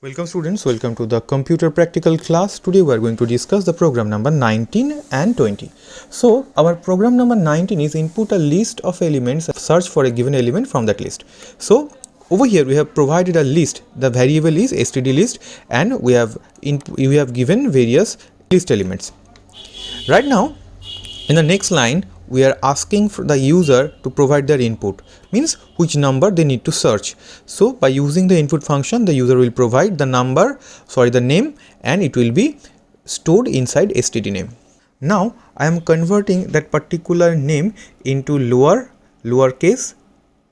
Welcome students, welcome to the computer practical class. Today we are going to discuss the program number 19 and 20. So our program number 19 is input a list of elements, search for a given element from that list. So over here we have provided a list. The variable is std list and we have given various list elements. Right now in the next line we are asking for the user to provide their input, means which number they need to search. So by using the input function, the user will provide the name, and it will be stored inside std name. Now I am converting that particular name into lowercase,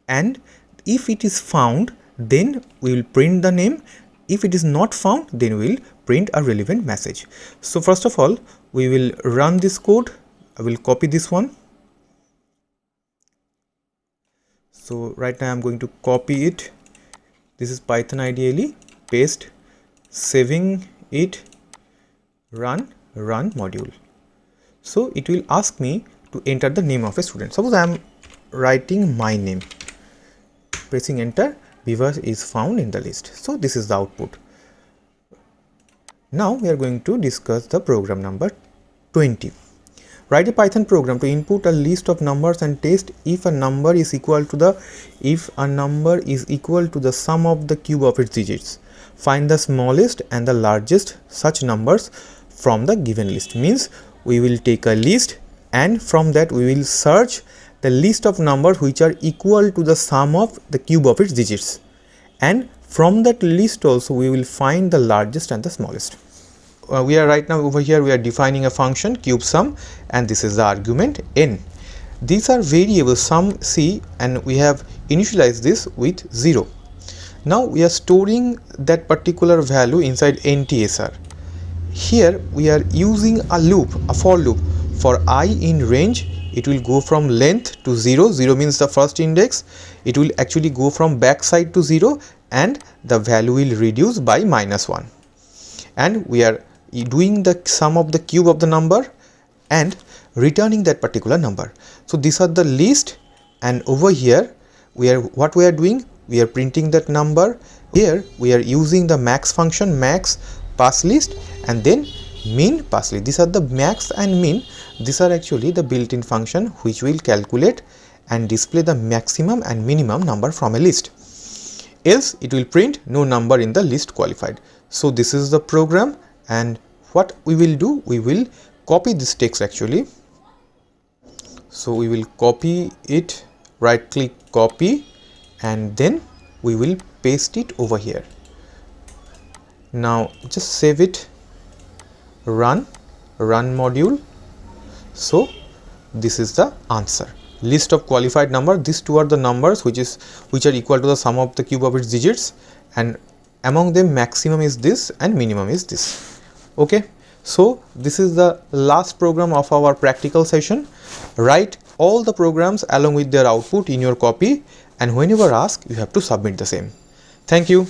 and if it is found then we will print the name. If it is not found then we will print a relevant message. So first of all we will run this code. I will copy this one. So right now I am going to copy it. This is Python ideally, paste, saving it, run module. So it will ask me to enter the name of a student. Suppose I am writing my name, pressing enter, Viva is found in the list. So this is the output. Now we are going to discuss the program number 20. Write a Python program to input a list of numbers and test if a number is equal to the sum of the cube of its digits. Find the smallest and the largest such numbers from the given list. Means we will take a list and from that we will search the list of numbers which are equal to the sum of the cube of its digits, and from that list also we will find the largest and the smallest. We are right now over here we are defining a function CubeSum, and this is the argument n. These are variables sum, c, and we have initialized this with 0. Now we are storing that particular value inside NCERT. Here we are using a for loop. For I in range, it will go from length to 0. 0 means the first index. It will actually go from backside to 0 and the value will reduce by -1. And we are doing the sum of the cube of the number and returning that particular number. So these are the list, and over here we are printing that number. Here we are using the max function, max pass list, and then min pass list. These are the max and min. These are actually the built-in function which will calculate and display the maximum and minimum number from a list. Else it will print no number in the list qualified. So this is the program, and what we will do, we will copy this text actually. So we will copy it, right click copy, and then we will paste it over here. Now just save it, run module. So this is the answer. List of qualified number. These two are the numbers which are equal to the sum of the cube of its digits, and among them maximum is this and minimum is this. Okay, so this is the last program of our practical session. Write all the programs along with their output in your copy, and whenever asked you have to submit the same. Thank you.